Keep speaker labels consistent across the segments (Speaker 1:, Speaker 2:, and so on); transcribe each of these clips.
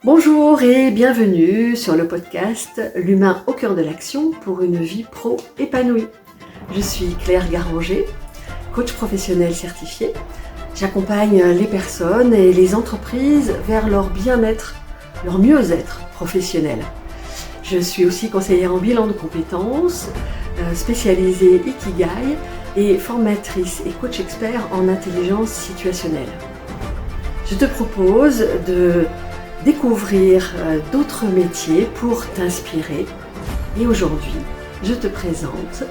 Speaker 1: Bonjour et bienvenue sur le podcast L'humain au cœur de l'action pour une vie pro épanouie. Je suis Claire Garanger, coach professionnel certifié. J'accompagne les personnes et les entreprises vers leur bien-être, leur mieux-être professionnel. Je suis aussi conseillère en bilan de compétences, spécialisée Ikigai et formatrice et coach expert en intelligence situationnelle. Je te propose de découvrir d'autres métiers pour t'inspirer. Et aujourd'hui, je te présente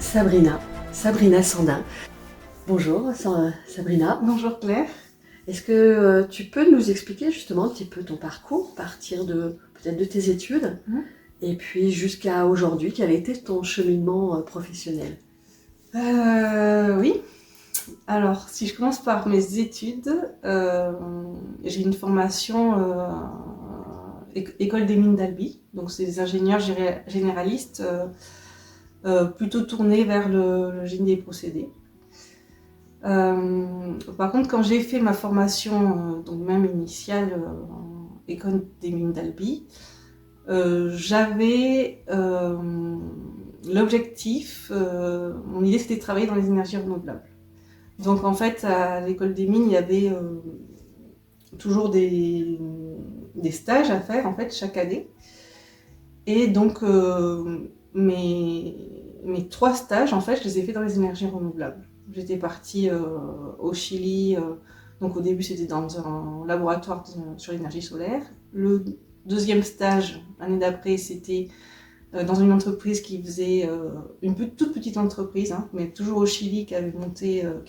Speaker 1: Sabrina Sandin. Bonjour Sabrina.
Speaker 2: Bonjour Claire.
Speaker 1: Est-ce que tu peux nous expliquer justement un petit peu ton parcours, partir de peut-être de tes études et puis jusqu'à aujourd'hui, quel a été ton cheminement professionnel?
Speaker 2: Oui. Alors, si je commence par mes études, j'ai une formation école des mines d'Albi, donc c'est des ingénieurs généralistes plutôt tournés vers le génie des procédés. Par contre, quand j'ai fait ma formation, donc même initiale, école des mines d'Albi, j'avais l'objectif, mon idée c'était de travailler dans les énergies renouvelables. Donc en fait, à l'école des mines, il y avait toujours des stages à faire en fait chaque année. Et donc mes 3 stages, en fait, je les ai faits dans les énergies renouvelables. J'étais partie au Chili, donc au début c'était dans un laboratoire sur l'énergie solaire. Le deuxième stage, l'année d'après, c'était dans une entreprise qui faisait, une toute petite entreprise, mais toujours au Chili, qui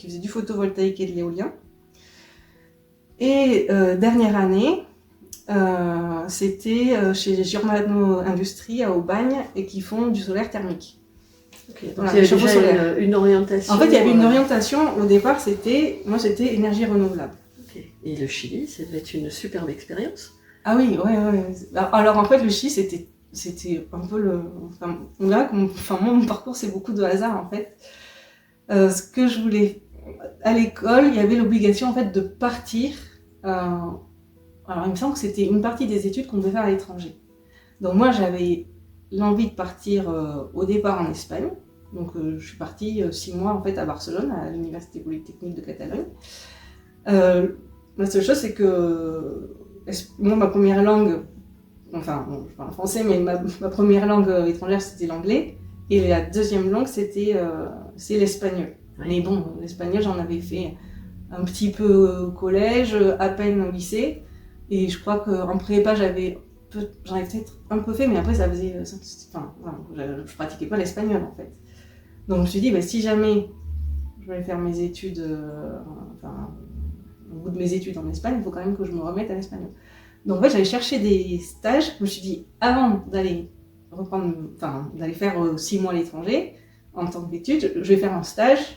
Speaker 2: faisait du photovoltaïque et de l'éolien. Et dernière année, c'était chez Giordano Industrie à Aubagne et qui font du solaire thermique.
Speaker 1: Okay, donc il y avait déjà une orientation.
Speaker 2: En fait, il y avait une orientation. Au départ, c'était énergie renouvelable.
Speaker 1: Okay. Et le Chili, ça devait être une superbe expérience.
Speaker 2: Ah oui, ouais. Alors en fait, le Chili, c'était un peu on dirait que mon parcours, c'est beaucoup de hasard en fait. Ce que je voulais à l'école, il y avait l'obligation en fait de partir. Alors il me semble que c'était une partie des études qu'on devait faire à l'étranger. Donc moi, j'avais l'envie de partir au départ en Espagne. Donc je suis partie 6 mois en fait à Barcelone, à l'Université Polytechnique de Catalogne. La seule chose, c'est que moi, ma première langue, je parle français, mais ma première langue étrangère, c'était l'anglais. Et la deuxième langue, c'est l'espagnol. Ouais. Mais bon, l'espagnol, j'en avais fait un petit peu au collège, à peine au lycée. Et je crois qu'en prépa, j'en avais peut-être un peu fait, mais après, je pratiquais pas l'espagnol, en fait. Donc, je me suis dit, si jamais je vais faire mes études, au bout de mes études en Espagne, il faut quand même que je me remette à l'espagnol. Donc en fait, j'allais chercher des stages. Je me suis dit, avant d'aller faire 6 mois à l'étranger, en tant qu'étude, je vais faire un stage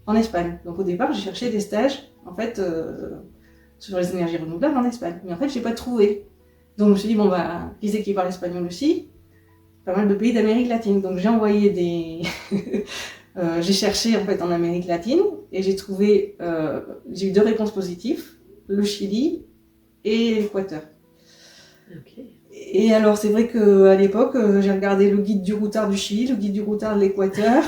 Speaker 2: en Espagne. Donc au départ, j'ai cherché des stages, en fait, sur les énergies renouvelables en Espagne. Mais en fait, je n'ai pas trouvé. Donc je me suis dit, qui c'est qui parle espagnol aussi? Pas mal de pays d'Amérique latine. Donc j'ai envoyé j'ai cherché en fait en Amérique latine et j'ai eu 2 réponses positives, le Chili et l'Équateur.
Speaker 1: Okay.
Speaker 2: Et alors c'est vrai qu'à l'époque, j'ai regardé le guide du routard du Chili, le guide du routard de l'Équateur.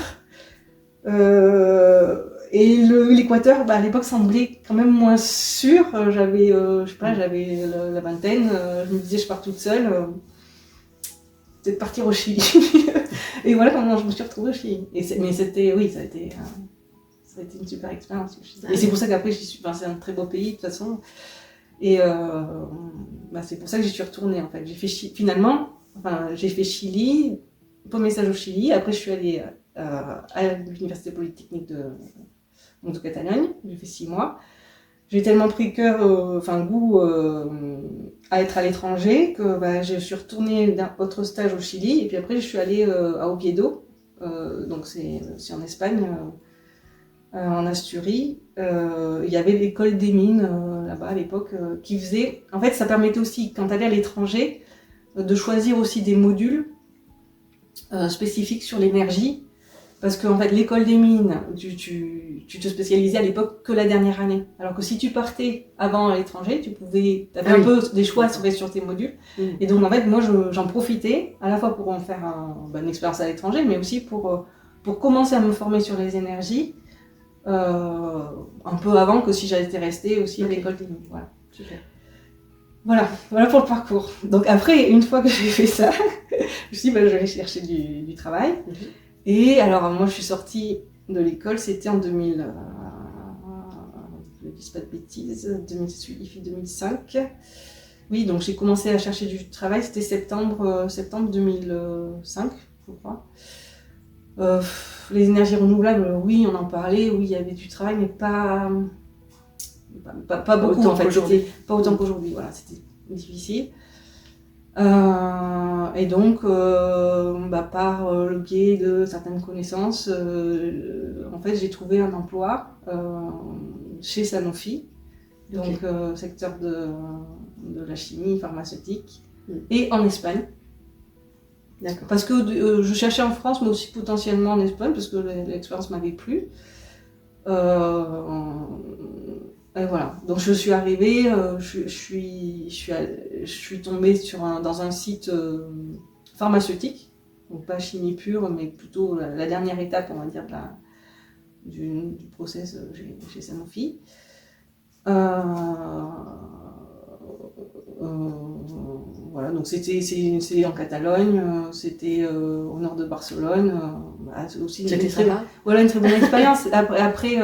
Speaker 2: Et l'Équateur, à l'époque, semblait quand même moins sûr. J'avais la vingtaine, je me disais je pars toute seule, peut-être partir au Chili. Et voilà comment je me suis retrouvée au Chili. Mais ça a été une super expérience. Et c'est pour ça qu'après, c'est un très beau pays de toute façon. Et c'est pour ça que j'y suis retournée en fait. J'ai fait Chili, premier stage au Chili. Après, je suis allée à l'Université Polytechnique de Catalogne. J'ai fait 6 mois. J'ai tellement pris goût à être à l'étranger que je suis retournée d'un autre stage au Chili et puis après je suis allée à Oviedo, donc c'est en Espagne, en Asturie. Il y avait l'école des mines là-bas à l'époque qui faisait. En fait, ça permettait aussi quand tu allais à l'étranger de choisir aussi des modules spécifiques sur l'énergie Parce que en fait, l'école des mines, tu te spécialisais à l'époque que la dernière année. Alors que si tu partais avant à l'étranger, t'avais un peu des choix sur tes modules. Et donc en fait, moi, j'en profitais à la fois pour en faire une expérience à l'étranger, mais aussi pour commencer à me former sur les énergies un peu avant que si j'étais restée aussi à l'école des mines. Voilà.
Speaker 1: Super.
Speaker 2: Voilà pour le parcours. Donc après, une fois que j'ai fait ça, je me suis dit, je vais aller chercher du travail. Et alors, moi, je suis sortie de l'école, c'était en 2000, je ne dis pas de bêtises, 2005. Oui, donc j'ai commencé à chercher du travail, c'était septembre 2005, je crois. Les énergies renouvelables, oui, on en parlait, oui, il y avait du travail, mais pas beaucoup, en fait. C'était pas autant qu'aujourd'hui, voilà, c'était difficile. Et donc, par le biais de certaines connaissances, en fait, j'ai trouvé un emploi chez Sanofi, donc secteur de la chimie pharmaceutique, et en Espagne.
Speaker 1: D'accord.
Speaker 2: Parce que je cherchais en France, mais aussi potentiellement en Espagne, parce que l'expérience m'avait plu. Et voilà, donc je suis arrivée, je suis tombée dans un site pharmaceutique, donc pas chimie pure, mais plutôt la dernière étape, on va dire, du process chez Sanofi. Voilà, donc c'est en Catalogne, c'était au nord de Barcelone. C'est aussi une très bonne expérience. Après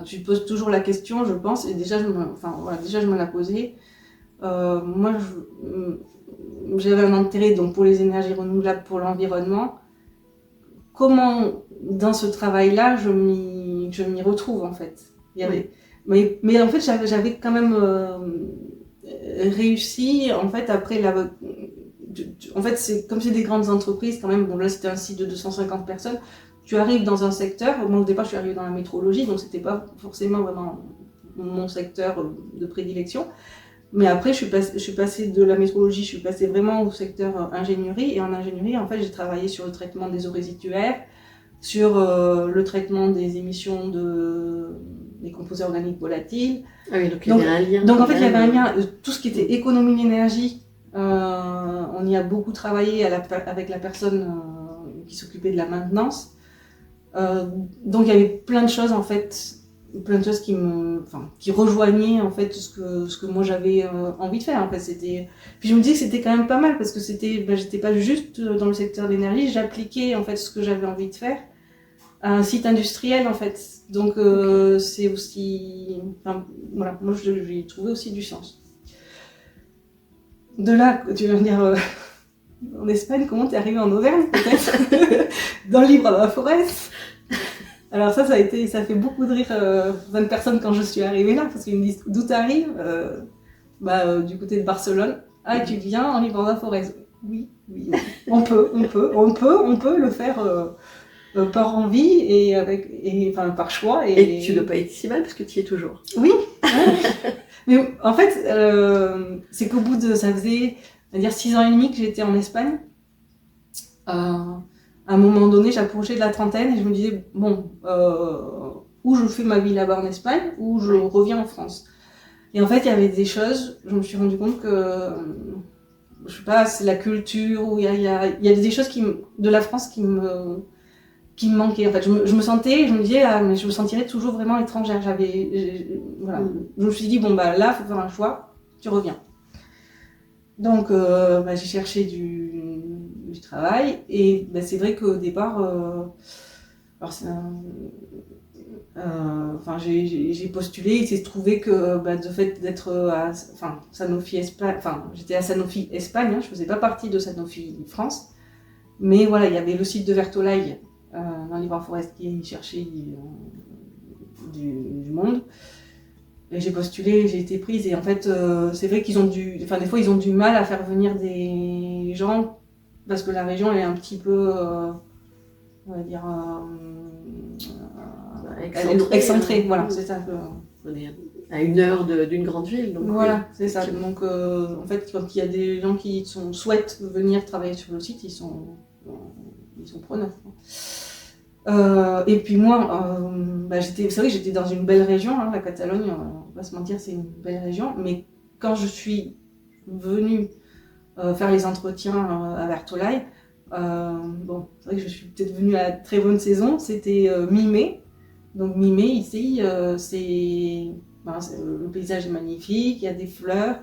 Speaker 2: tu poses toujours la question, je pense, et déjà je me la posais. Moi, j'avais un intérêt donc pour les énergies renouvelables, pour l'environnement. Comment, dans ce travail-là, je m'y retrouve en fait. Mais en fait, j'avais quand même réussi. En fait, après en fait, c'est des grandes entreprises quand même. Bon, là, c'était un site de 250 personnes. Tu arrives dans un secteur, moi au départ je suis arrivée dans la métrologie, donc c'était pas forcément vraiment mon secteur de prédilection. Mais après je suis passée de la métrologie, je suis passée vraiment au secteur ingénierie. Et en ingénierie, en fait, j'ai travaillé sur le traitement des eaux résiduaires, sur le traitement des émissions des composés organiques volatiles.
Speaker 1: Ah oui, donc il y avait un lien.
Speaker 2: Donc en fait, il y avait un lien. Tout ce qui était économie d'énergie, on y a beaucoup travaillé avec la personne qui s'occupait de la maintenance. Donc il y avait plein de choses en fait, qui rejoignaient en fait ce que moi j'avais envie de faire en fait. Puis je me dis que c'était quand même pas mal parce que j'étais pas juste dans le secteur de l'énergie, j'appliquais en fait ce que j'avais envie de faire à un site industriel en fait. Donc c'est aussi, voilà, moi j'ai trouvé aussi du sens. De là, tu veux dire en Espagne, comment t'es arrivée en Auvergne peut-être dans le livre à la forêt. Alors ça fait beaucoup de rire plein de personnes quand je suis arrivée là, parce qu'ils me disent d'où t'arrives du côté de Barcelone. Ah, tu viens en livre à la forêt. Oui, on peut le faire par envie par choix.
Speaker 1: Et tu ne dois pas être si mal parce que tu y es toujours.
Speaker 2: Oui. Mais en fait, c'est qu'au bout ça faisait 6 ans et demi que j'étais en Espagne. À un moment donné, j'approchais de la trentaine et je me disais, ou je fais ma vie là-bas en Espagne, ou je reviens en France. Et en fait, il y avait des choses, je me suis rendu compte que, je sais pas, c'est la culture, ou il y a des choses de la France qui me manquaient. En fait, je me sentais, je me disais, mais je me sentirais toujours vraiment étrangère. Voilà. Je me suis dit, là, il faut faire un choix, tu reviens. Donc, j'ai cherché du travail et c'est vrai qu'au départ, j'ai postulé. Il s'est trouvé que de fait d'être Sanofi Espagne, j'étais à Sanofi Espagne, je faisais pas partie de Sanofi France, mais voilà, il y avait le site de Vertolaye dans les Livres Forest qui cherchait du monde. Et j'ai postulé, j'ai été prise et en fait c'est vrai qu'ils ont des fois ils ont du mal à faire venir des gens parce que la région elle est un petit peu on va dire excentrée, voilà, c'est ça.
Speaker 1: On est à 1 heure d'une grande ville. Donc
Speaker 2: voilà, c'est ça. Donc en fait quand il y a des gens qui souhaitent venir travailler sur le site, ils sont preneurs. Et puis moi, c'est vrai que j'étais dans une belle région, hein, la Catalogne, on va se mentir, c'est une belle région, mais quand je suis venue faire les entretiens à Vertolaye, c'est vrai que je suis peut-être venue à la très bonne saison, c'était mi-mai. Donc mi-mai, ici, le paysage est magnifique, il y a des fleurs,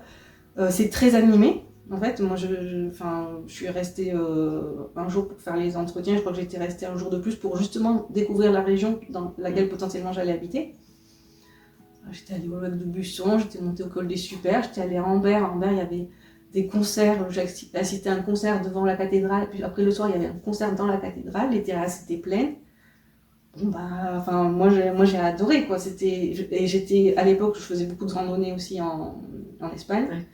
Speaker 2: c'est très animé. En fait, moi, je suis restée un jour pour faire les entretiens. Je crois que j'étais restée un jour de plus pour justement découvrir la région dans laquelle potentiellement j'allais habiter. J'étais allée au lac de Busson, j'étais montée au col des Super, j'étais allée à Ambert. À Ambert, il y avait des concerts. J'ai assisté à un concert devant la cathédrale. Puis après, le soir, il y avait un concert dans la cathédrale. Les terrasses étaient pleines. Moi, j'ai adoré, quoi. J'étais, à l'époque, je faisais beaucoup de randonnées aussi en Espagne. Ouais.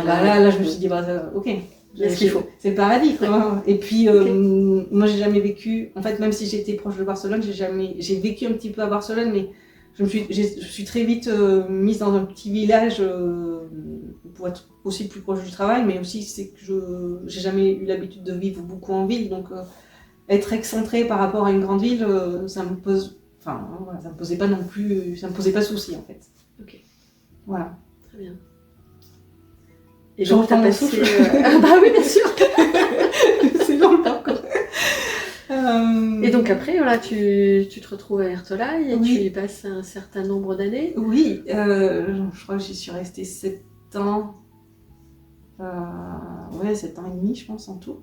Speaker 2: Là, je me suis dit, ok,
Speaker 1: c'est ce qu'il faut.
Speaker 2: C'est le paradis, quoi. Et puis, moi, j'ai jamais vécu, en fait, même si j'étais proche de Barcelone, j'ai vécu un petit peu à Barcelone, mais je suis très vite mise dans un petit village pour être aussi plus proche du travail, mais aussi, c'est que j'ai jamais eu l'habitude de vivre beaucoup en ville, donc être excentrée par rapport à une grande ville, ça me posait pas non plus, ça me posait pas de souci, en fait.
Speaker 1: Ok.
Speaker 2: Voilà.
Speaker 1: Très bien. Et donc, t'as passé... bah oui, bien sûr.
Speaker 2: C'est dans le parcours.
Speaker 1: Et donc après, voilà, tu te retrouves à Vertolaye et
Speaker 2: oui.
Speaker 1: tu y passes un certain nombre d'années.
Speaker 2: Oui, je crois que j'y suis restée 7 ans. 7 ans et demi, je pense, en tout.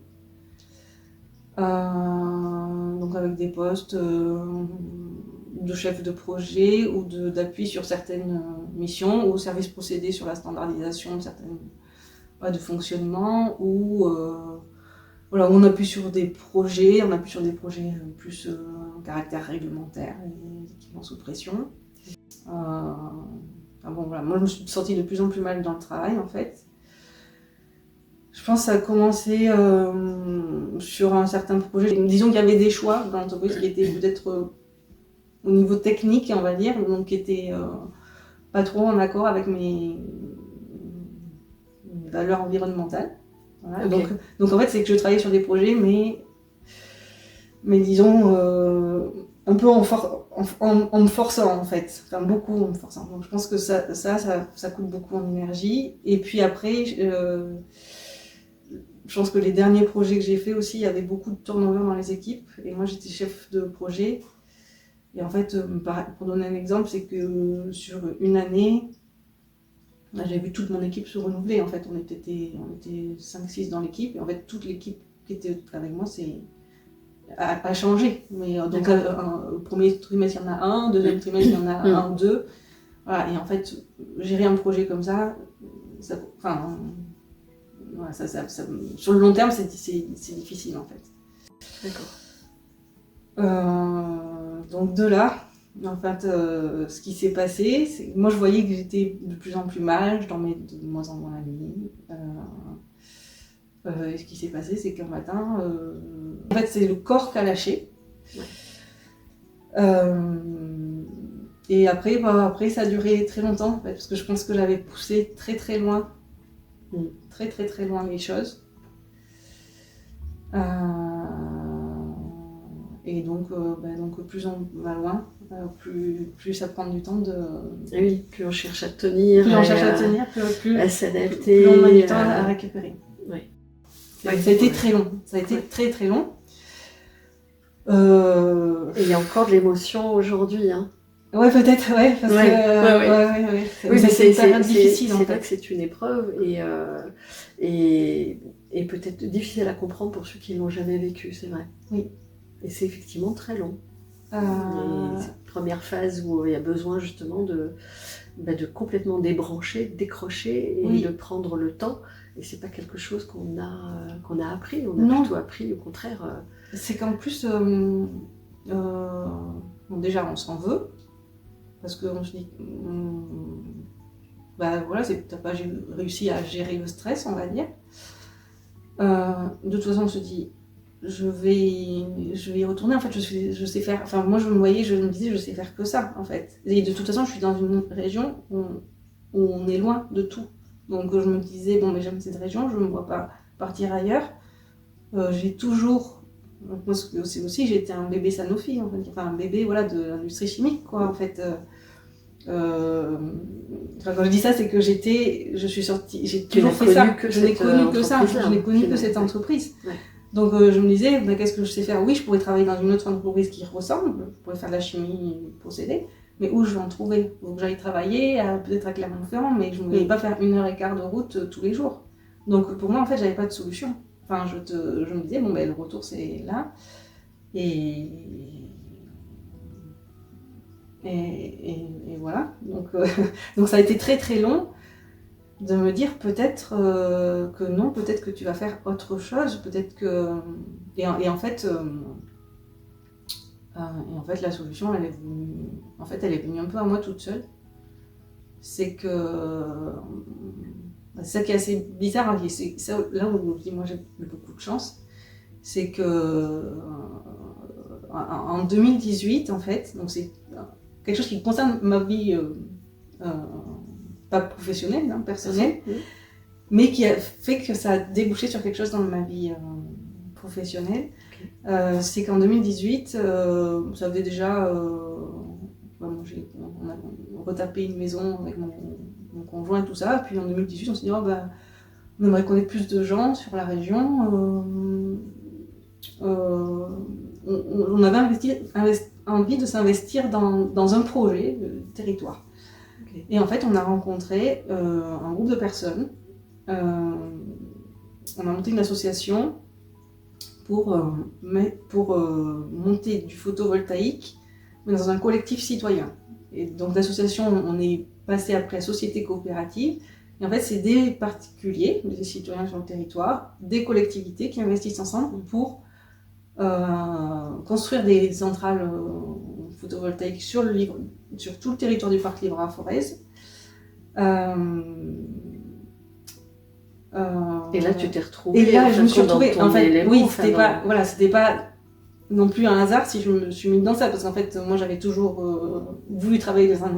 Speaker 2: Donc avec des postes de chef de projet ou d'appui sur certaines missions, ou service procédé sur la standardisation de certaines de fonctionnement, ou on appuie sur des projets, plus caractère réglementaire, les équipements sous pression. Moi je me suis sentie de plus en plus mal dans le travail, en fait. Je pense que ça a commencé sur un certain projet. Disons qu'il y avait des choix dans l'entreprise qui étaient peut-être au niveau technique, on va dire, donc qui étaient pas trop en accord avec mes valeurs environnementales. Voilà. Okay. Donc en fait, c'est que je travaillais sur des projets, mais disons un peu en me forçant, en fait. Enfin, beaucoup en me forçant. Donc je pense que ça coûte beaucoup en énergie. Et puis après, je pense que les derniers projets que j'ai faits aussi, il y avait beaucoup de turnover dans les équipes. Et moi, j'étais chef de projet. Et en fait, pour donner un exemple, c'est que sur une année, j'ai vu toute mon équipe se renouveler. En fait, on était 5-6 dans l'équipe. Et en fait, toute l'équipe qui était avec moi a changé. Mais donc, le premier trimestre, il y en a un. Deuxième trimestre, il y en a un ou deux. Voilà. Et en fait, gérer un projet comme ça, sur le long terme, c'est difficile, en fait.
Speaker 1: D'accord.
Speaker 2: Donc de là, en fait, ce qui s'est passé, c'est que moi je voyais que j'étais de plus en plus mal, je dormais de moins en moins la nuit. Et ce qui s'est passé, c'est qu'un matin, en fait, c'est le corps qui a lâché. Ouais. Et après, ça a duré très longtemps, en fait, parce que je pense que j'avais poussé très très loin, très très très loin les choses. Et donc plus on va loin, plus ça prend du temps de...
Speaker 1: Et oui, plus on cherche à tenir,
Speaker 2: plus
Speaker 1: à s'adapter,
Speaker 2: plus on a du temps à récupérer.
Speaker 1: Oui.
Speaker 2: Ça a été très long, très très long.
Speaker 1: Et il y a encore de l'émotion aujourd'hui, hein.
Speaker 2: Ouais, peut-être, ouais, parce que...
Speaker 1: Oui, mais c'est
Speaker 2: difficile, en fait.
Speaker 1: C'est vrai que c'est une épreuve et peut-être difficile à comprendre pour ceux qui ne l'ont jamais vécu, c'est vrai.
Speaker 2: Oui.
Speaker 1: Et c'est effectivement très long. Cette première phase où il y a besoin justement de complètement débrancher, décrocher et de prendre le temps. Et c'est pas quelque chose qu'on a appris. On a plutôt appris, au contraire.
Speaker 2: C'est qu'en plus, déjà on s'en veut. Parce qu'on se dit, t'as pas réussi à gérer le stress, on va dire. De toute façon, on se dit, je vais y retourner. En fait, je sais faire. Enfin, moi, je me disais, je sais faire que ça, en fait. Et de toute façon, je suis dans une région où on est loin de tout. Donc, je me disais, j'aime cette région, je ne me vois pas partir ailleurs. J'ai toujours Donc, moi, c'est aussi, j'étais un bébé Sanofi, en fait. Enfin, un bébé, voilà, de l'industrie chimique, quoi, en fait. Quand je dis ça, c'est que je suis sortie, j'ai toujours fait ça. Je n'ai connu que ça. Je n'ai connu que cette entreprise. Ouais. Donc, je me disais, qu'est-ce que je sais faire? Oui, je pourrais travailler dans une autre entreprise qui ressemble. Je pourrais faire de la chimie procédé. Mais où je vais en trouver? Donc, j'allais travailler, peut-être à Clermont-Ferrand, mais je ne voulais pas faire 1h15 de route tous les jours. Donc, pour moi, en fait, j'avais pas de solution. Enfin, je me disais, le retour, c'est là. Et voilà. Donc ça a été très très long de me dire peut-être que non, peut-être que tu vas faire autre chose, peut-être que... Et en fait, la solution, elle est venue un peu à moi toute seule. C'est que... C'est ça qui est assez bizarre, c'est là où je dis, moi j'ai eu beaucoup de chance, c'est que en 2018, en fait, donc c'est quelque chose qui concerne ma vie, pas professionnelle, personnelle, mais qui a fait que ça a débouché sur quelque chose dans ma vie professionnelle. C'est qu'en 2018, ça faisait déjà... on a retapé une maison avec mon conjoint et tout ça, puis en 2018, on s'est dit, on aimerait connaître plus de gens sur la région. On avait envie de s'investir dans un projet de territoire. Okay. Et en fait, on a rencontré un groupe de personnes. On a monté une association pour monter du photovoltaïque, mais dans un collectif citoyen. Et donc, l'association, on est passé après société coopérative. Et en fait, c'est des particuliers, des citoyens sur le territoire, des collectivités qui investissent ensemble pour construire des centrales photovoltaïques sur tout le territoire du parc Livraforez.
Speaker 1: Et là, tu t'es retrouvée.
Speaker 2: Et là, je me suis retrouvée. En fait, oui, c'était pas non plus un hasard si je me suis mise dans ça, parce qu'en fait, moi, j'avais toujours voulu travailler dans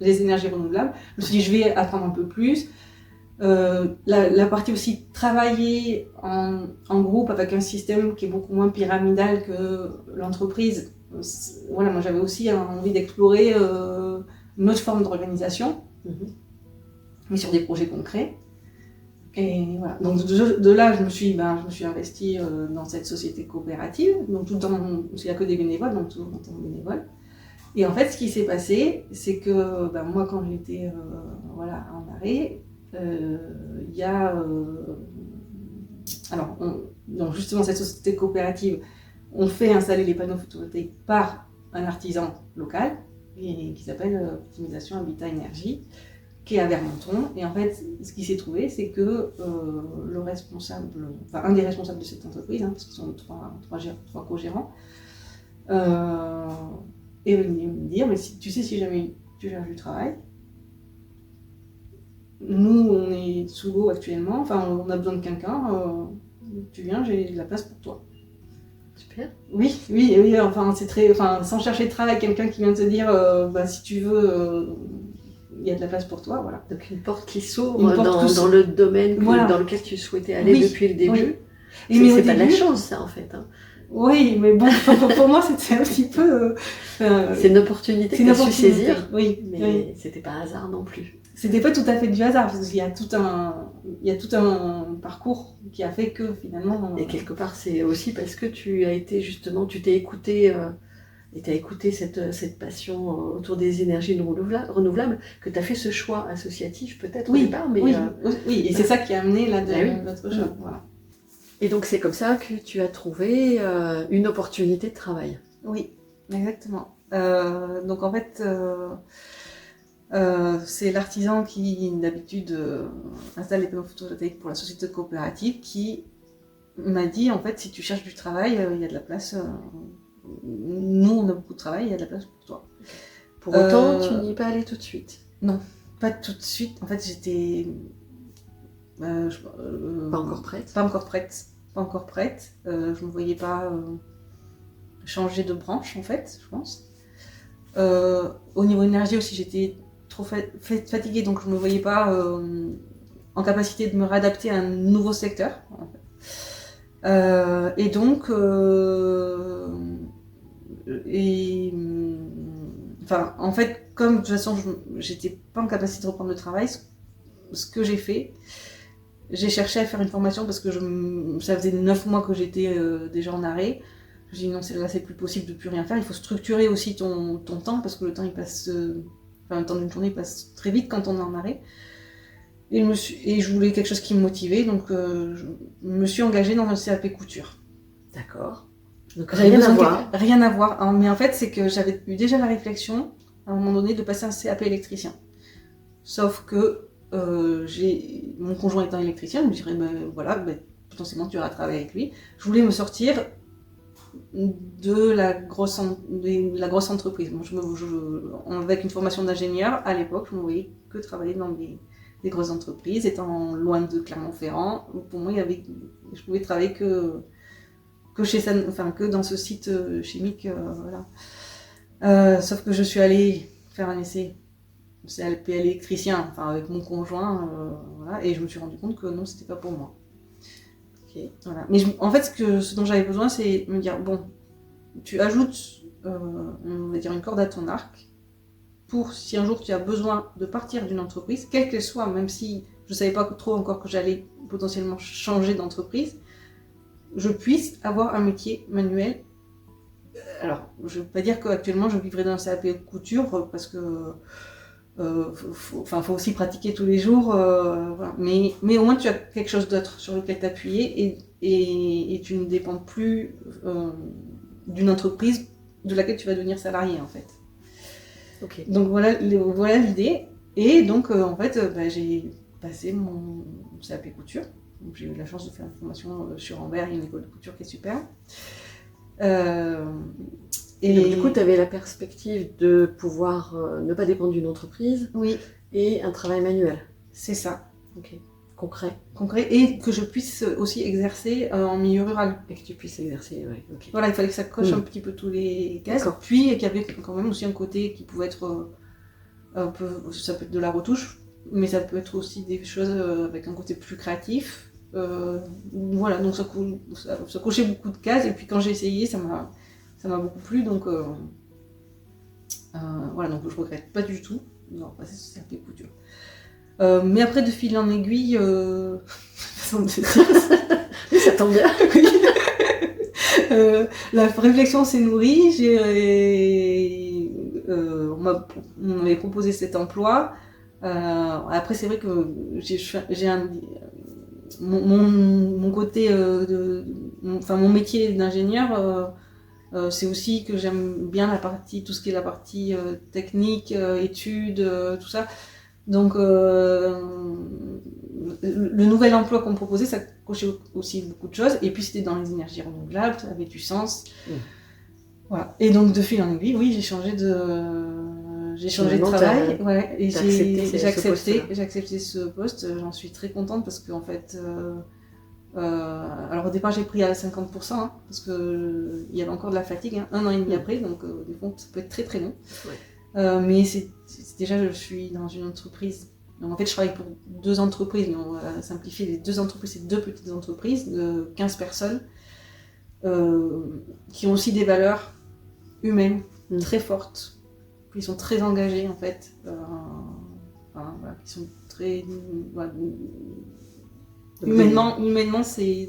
Speaker 2: les énergies renouvelables. Je me suis dit, je vais apprendre un peu plus. La partie aussi travailler en groupe avec un système qui est beaucoup moins pyramidal que l'entreprise. Voilà, moi j'avais aussi envie d'explorer une autre forme d'organisation, mais sur des projets concrets. Et voilà. Donc de là, je me suis investie dans cette société coopérative. Donc tout le temps, il n'y a que des bénévoles, donc toujours en tant que bénévole. Et en fait, ce qui s'est passé, c'est que moi, quand j'étais en arrêt, il y a donc justement cette société coopérative, on fait installer les panneaux photovoltaïques par un artisan local qui s'appelle Optimisation Habitat Énergie, qui est à Vermenton. Et en fait, ce qui s'est trouvé, c'est que un des responsables de cette entreprise, parce qu'ils sont trois co-gérants, est venu me dire, mais si jamais tu cherches du travail, nous, on est sous l'eau actuellement, on a besoin de quelqu'un, tu viens, j'ai de la place pour toi.
Speaker 1: Super.
Speaker 2: Oui, c'est très, sans chercher de travail, quelqu'un qui vient te dire, si tu veux, il y a de la place pour toi, voilà.
Speaker 1: Donc une porte qui s'ouvre dans le domaine dans lequel tu souhaitais aller depuis le début. Oui. Et c'est pas de la chance, ça, en fait.
Speaker 2: Oui, mais bon, pour moi, c'était un petit peu...
Speaker 1: c'est une opportunité que tu as su saisir,
Speaker 2: mais
Speaker 1: c'était pas un hasard non plus.
Speaker 2: C'était pas tout à fait du hasard, parce qu'il y a tout un parcours qui a fait que finalement...
Speaker 1: Et quelque part, c'est aussi parce que tu t'es écouté, et tu as écouté cette passion autour des énergies renouvelables, que tu as fait ce choix associatif peut-être au départ. Mais
Speaker 2: oui, et c'est ça qui a amené notre choix. Voilà.
Speaker 1: Et donc c'est comme ça que tu as trouvé une opportunité de travail.
Speaker 2: Oui, exactement. Donc en fait... c'est l'artisan qui d'habitude installe les panneaux photovoltaïques pour la société coopérative qui m'a dit, en fait, si tu cherches du travail, il y a de la place. Nous, on a beaucoup de travail, il y a de la place pour toi.
Speaker 1: Pour autant, tu n'y es pas allée tout de suite?
Speaker 2: Non, pas tout de suite. En fait, j'étais...
Speaker 1: pas encore prête?
Speaker 2: Pas encore prête. Je ne me voyais pas changer de branche, en fait, je pense. Au niveau énergie aussi, j'étais trop fatiguée, donc je ne me voyais pas en capacité de me réadapter à un nouveau secteur. En fait. Et donc, enfin, en fait, comme de toute façon, j'étais pas en capacité de reprendre le travail, ce que j'ai fait, j'ai cherché à faire une formation parce que ça faisait 9 mois que j'étais déjà en arrêt. Je me suis dit non, là c'est plus possible de plus rien faire. Il faut structurer aussi ton temps parce que le temps il passe, enfin le temps d'une journée passe très vite quand on est en arrêt. Et je voulais quelque chose qui me motivait, donc je me suis engagée dans un CAP couture.
Speaker 1: D'accord. Donc
Speaker 2: Rien à voir. Rien à voir. Mais en fait, c'est que j'avais eu déjà la réflexion, à un moment donné, de passer un CAP électricien. Sauf que mon conjoint étant électricien, je me dirais, voilà, potentiellement tu iras travailler avec lui. Je voulais me sortir de la grosse entreprise. Avec une formation d'ingénieur, à l'époque, je ne voyais que travailler dans des grosses entreprises, étant loin de Clermont-Ferrand. Pour moi, je pouvais travailler que que dans ce site chimique, voilà. Sauf que je suis allée faire un essai CAP électricien, avec mon conjoint, voilà, et je me suis rendu compte que non, c'était pas pour moi. Okay. Voilà. Mais en fait, ce dont j'avais besoin, c'est me dire, bon, tu ajoutes, on va dire, une corde à ton arc, pour si un jour tu as besoin de partir d'une entreprise, quelle qu'elle soit, même si je savais pas trop encore que j'allais potentiellement changer d'entreprise, je puisse avoir un métier manuel. Alors, je ne veux pas dire qu'actuellement je vivrai dans un CAP couture, parce que faut aussi pratiquer tous les jours, voilà. Mais au moins tu as quelque chose d'autre sur lequel t'appuyer et tu ne dépends plus d'une entreprise de laquelle tu vas devenir salarié en fait.
Speaker 1: Okay.
Speaker 2: Donc voilà l'idée. Et donc en fait j'ai passé mon CAP couture. Donc, j'ai eu la chance de faire une formation sur Anvers, il y a une école de couture qui est super.
Speaker 1: Et donc, du coup, tu avais la perspective de pouvoir ne pas dépendre d'une entreprise.
Speaker 2: Oui.
Speaker 1: Et un travail manuel.
Speaker 2: C'est ça.
Speaker 1: Ok. Concret.
Speaker 2: Et que je puisse aussi exercer en milieu rural.
Speaker 1: Et que tu puisses exercer, oui. Okay.
Speaker 2: Voilà, il fallait que ça coche un petit peu tous les cases. D'accord. Puis qu'il y avait quand même aussi un côté qui pouvait être un peu, ça peut être de la retouche, mais ça peut être aussi des choses avec un côté plus créatif. Voilà, donc ça cochait beaucoup de cases, et puis quand j'ai essayé, ça m'a beaucoup plu, donc voilà, donc je regrette pas du tout d'avoir passé ce CAP couture. Mais après, de fil en aiguille,
Speaker 1: ça tombe bien.
Speaker 2: La réflexion s'est nourrie, on m'avait proposé cet emploi. Après, c'est vrai que j'ai mon côté mon métier d'ingénieur, c'est aussi que j'aime bien tout ce qui est la partie technique, études, tout ça. Donc le nouvel emploi qu'on me proposait, ça cochait aussi beaucoup de choses, et puis c'était dans les énergies renouvelables, ça avait du sens. Voilà. Et donc de fil en aiguille, oui, j'ai changé de travail, ouais, et j'ai accepté ce poste. J'en suis très contente parce qu'en fait, alors au départ j'ai pris à 50%, parce que il y avait encore de la fatigue, 1 an et demi après, donc des fois ça peut être très très long. Ouais. Mais déjà je suis dans une entreprise. Donc en fait je travaille pour 2 entreprises, mais on va simplifier, les 2 entreprises, c'est 2 petites entreprises de 15 personnes qui ont aussi des valeurs humaines très fortes. Ils sont très engagés en fait, voilà, qui sont très humainement c'est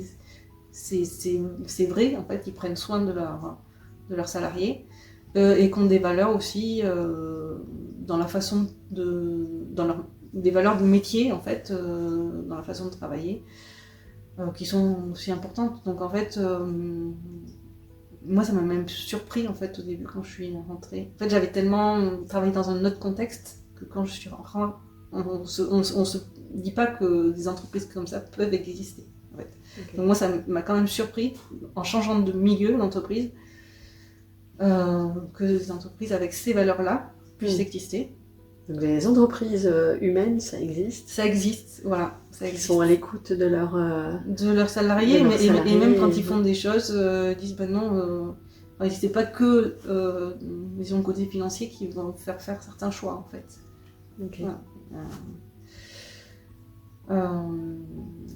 Speaker 2: vrai en fait, ils prennent soin de leurs salariés, et qui ont des valeurs aussi dans la façon des valeurs du métier en fait, dans la façon de travailler, qui sont aussi importantes. Donc en fait moi, ça m'a même surpris en fait au début quand je suis rentrée. En fait, j'avais tellement travaillé dans un autre contexte que quand je suis rentrée, on se dit pas que des entreprises comme ça peuvent exister. En fait. Okay. Donc moi, ça m'a quand même surpris en changeant de milieu d'entreprise, que des entreprises avec ces valeurs-là puissent exister.
Speaker 1: Donc les entreprises humaines, ça existe.
Speaker 2: Ça existe, voilà.
Speaker 1: Ils sont à l'écoute de leurs
Speaker 2: salariés, et même quand ils font des choses, ils disent non, c'est pas que ils ont le côté financier qui vont faire certains choix en fait.
Speaker 1: Okay.
Speaker 2: Voilà.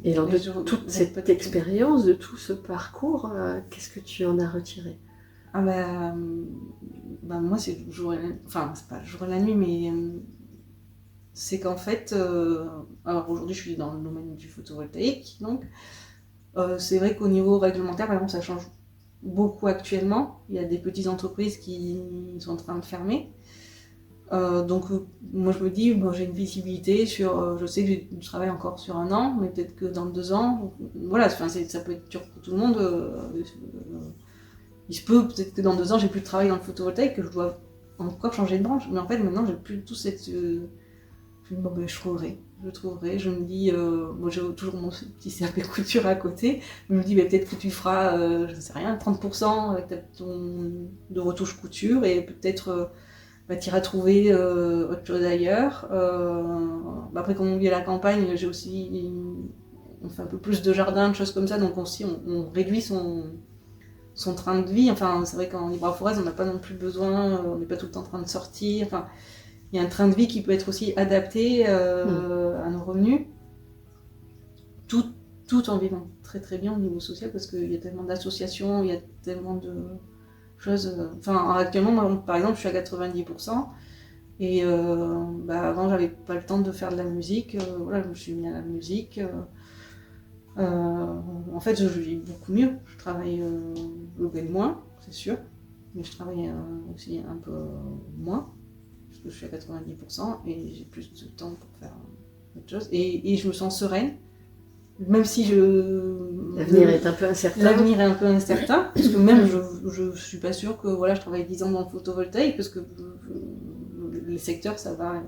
Speaker 1: Et dans
Speaker 2: Et je
Speaker 1: toute
Speaker 2: regrette
Speaker 1: cette
Speaker 2: pas du tout.
Speaker 1: expérience, de tout ce parcours, qu'est-ce que tu en as retiré?
Speaker 2: Ah moi c'est le jour et la... Enfin, c'est pas le jour et la nuit, mais c'est qu'en fait, alors aujourd'hui je suis dans le domaine du photovoltaïque, donc c'est vrai qu'au niveau réglementaire, par exemple, ça change beaucoup actuellement. Il y a des petites entreprises qui sont en train de fermer. Moi je me dis, bon, j'ai une visibilité sur, je sais que j'ai du travail encore sur 1 an, mais peut-être que dans 2 ans, voilà, enfin, ça peut être dur pour tout le monde. Il se peut peut-être que dans 2 ans, j'ai plus de travail dans le photovoltaïque, que je dois encore changer de branche. Mais en fait, maintenant, j'ai plus du tout cette. Je me dis, bon, ben, je trouverai. Je me dis, moi j'ai toujours mon petit CAP couture à côté. Je me dis, ben, peut-être que tu feras, je ne sais rien, 30% avec de retouche couture et peut-être. Tu iras trouver autre chose ailleurs. Après, comme on vit à la campagne, j'ai aussi. On fait un peu plus de jardin, de choses comme ça, donc aussi on réduit son train de vie. Enfin, c'est vrai qu'en Libre-à-Forez, on n'a pas non plus besoin, on n'est pas tout le temps en train de sortir. Enfin, il y a un train de vie qui peut être aussi adapté à nos revenus, tout, tout en vivant très très bien au niveau social, parce qu'il y a tellement d'associations, il y a tellement de choses. Enfin, actuellement, moi, par exemple, je suis à 90%. Et avant, j'avais pas le temps de faire de la musique. Voilà, je me suis mis à la musique. En fait, je vis beaucoup mieux. Je travaille, je gagne moins, c'est sûr, mais je travaille aussi un peu moins, parce que je suis à 90% et j'ai plus de temps pour faire autre chose. Et je me sens sereine, même si
Speaker 1: L'avenir est un peu incertain.
Speaker 2: L'avenir est un peu incertain, parce que même je suis pas sûre que voilà, je travaille 10 ans dans le photovoltaïque, parce que les secteurs, ça va,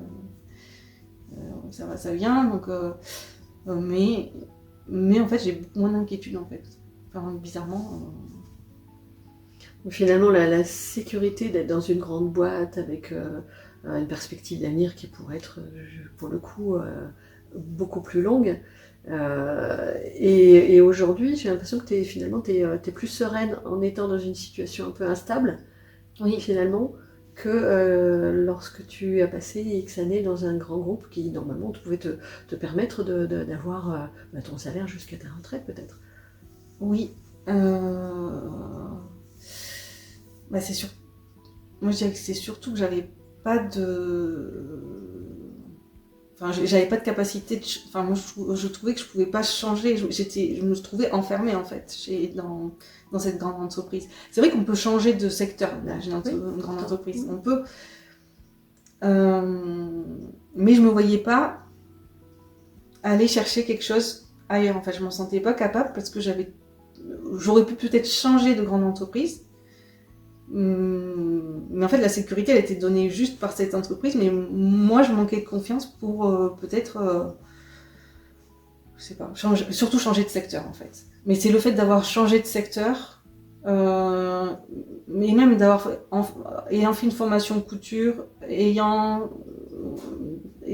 Speaker 2: ça vient. Donc, mais en fait, j'ai beaucoup moins d'inquiétude en fait. Enfin, bizarrement.
Speaker 1: Finalement, la sécurité d'être dans une grande boîte avec une perspective d'avenir qui pourrait être, pour le coup, beaucoup plus longue. Et aujourd'hui, j'ai l'impression que finalement, t'es plus sereine en étant dans une situation un peu instable,
Speaker 2: Oui.
Speaker 1: finalement, que lorsque tu as passé X années dans un grand groupe qui, normalement, pouvait te permettre d'avoir ton salaire jusqu'à ta retraite, peut-être.
Speaker 2: Oui. C'est sûr. Moi, je dirais que c'est surtout que j'avais pas de... Enfin, j'avais pas de capacité de... Enfin, moi, je trouvais que je pouvais pas changer. Je me trouvais enfermée, en fait, dans cette grande entreprise. C'est vrai qu'on peut changer de secteur dans une grande entreprise. On peut. Mais je me voyais pas aller chercher quelque chose ailleurs. En fait, je m'en sentais pas capable parce que j'aurais pu peut-être changer de grande entreprise. Mais en fait, la sécurité, elle était donnée juste par cette entreprise, mais moi, je manquais de confiance pour peut-être, je sais pas, surtout changer de secteur, en fait. Mais c'est le fait d'avoir changé de secteur, mais même ayant fait une formation couture, et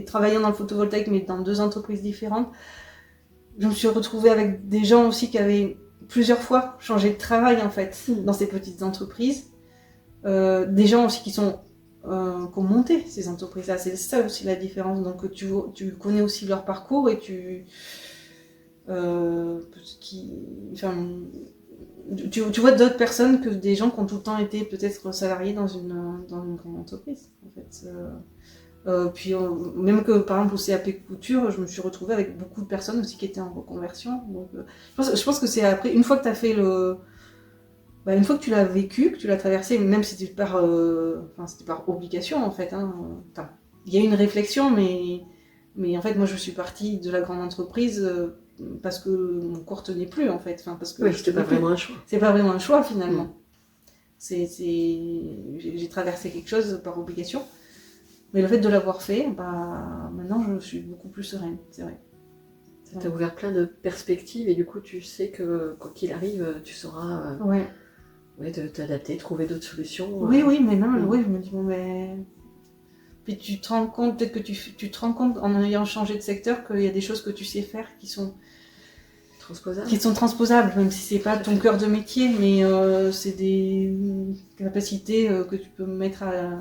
Speaker 2: travaillant dans le photovoltaïque, mais dans 2 entreprises différentes, je me suis retrouvée avec des gens aussi qui avaient plusieurs fois changé de travail, en fait, dans ces petites entreprises. Des gens aussi qui ont monté ces entreprises-là, c'est ça aussi la différence. Donc tu connais aussi leur parcours et tu vois d'autres personnes que des gens qui ont tout le temps été peut-être salariés dans une grande entreprise. En fait, même que par exemple au CAP couture, je me suis retrouvée avec beaucoup de personnes aussi qui étaient en reconversion. Donc je pense que c'est après, une fois que tu as fait une fois que tu l'as vécu, que tu l'as traversé, même si c'était par obligation en fait. Il y a eu une réflexion, mais en fait moi je suis partie de la grande entreprise parce que mon corps tenait plus en fait. Parce que
Speaker 1: c'était pas vraiment un choix.
Speaker 2: C'est pas vraiment un choix finalement. J'ai traversé quelque chose par obligation, mais le fait de l'avoir fait, maintenant je suis beaucoup plus sereine, c'est vrai.
Speaker 1: Ça t'a ouvert plein de perspectives et du coup tu sais que quoi qu'il arrive, tu sauras t'adapter, trouver d'autres solutions.
Speaker 2: Oui, mais même, je me dis, bon, mais... Puis tu te rends compte, peut-être que tu te rends compte en ayant changé de secteur qu'il y a des choses que tu sais faire qui sont transposables, même si c'est pas ton cœur de métier, mais c'est des capacités que tu peux mettre à...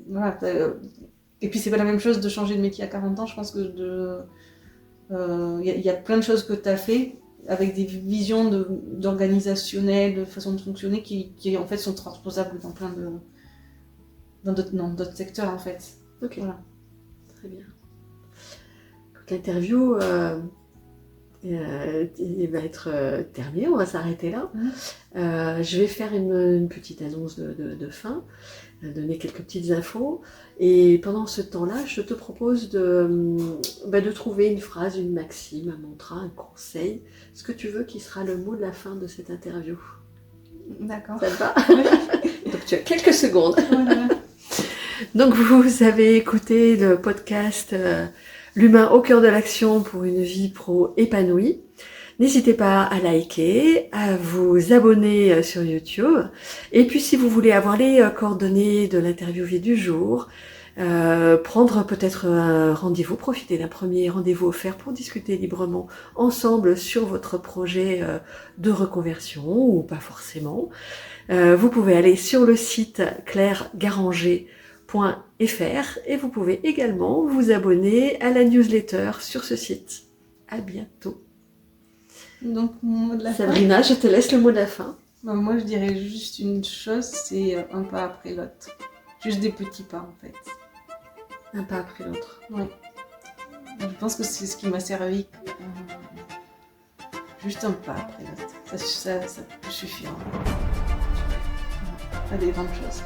Speaker 2: Voilà. Et puis c'est pas la même chose de changer de métier à 40 ans, je pense que y a plein de choses que tu as fait avec des visions d'organisationnel, de façon de fonctionner qui en fait sont transposables dans plein de dans d'autres secteurs en fait.
Speaker 1: Ok,
Speaker 2: Voilà.
Speaker 1: très bien. Donc, l'interview il va être terminée, on va s'arrêter là. Je vais faire une petite annonce de fin, donner quelques petites infos. Et pendant ce temps-là, je te propose de trouver une phrase, une maxime, un mantra, un conseil, ce que tu veux qui sera le mot de la fin de cette interview.
Speaker 2: D'accord.
Speaker 1: Ça te va? Donc tu as quelques secondes.
Speaker 2: Voilà.
Speaker 1: Donc vous avez écouté le podcast L'humain au cœur de l'action pour une vie pro épanouie. N'hésitez pas à liker, à vous abonner sur YouTube. Et puis si vous voulez avoir les coordonnées de l'interviewé du jour, prendre peut-être un rendez-vous, profiter d'un premier rendez-vous offert pour discuter librement ensemble sur votre projet de reconversion ou pas forcément. Vous pouvez aller sur le site clairegarranger.fr et vous pouvez également vous abonner à la newsletter sur ce site. À bientôt.
Speaker 2: Donc, mon mot de la fin.
Speaker 1: Sabrina, je te laisse le mot de la fin.
Speaker 2: Ben, moi, je dirais juste une chose, c'est un pas après l'autre. Juste des petits pas, en fait.
Speaker 1: Un pas après l'autre.
Speaker 2: Ouais. Je pense que c'est ce qui m'a servi. Juste un pas après l'autre. Ça peut suffire. Pas des grandes choses.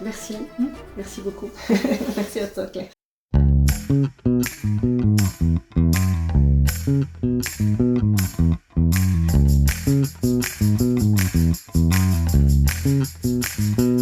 Speaker 1: Merci. Merci beaucoup.
Speaker 2: Merci à toi, Claire.
Speaker 3: Thank you.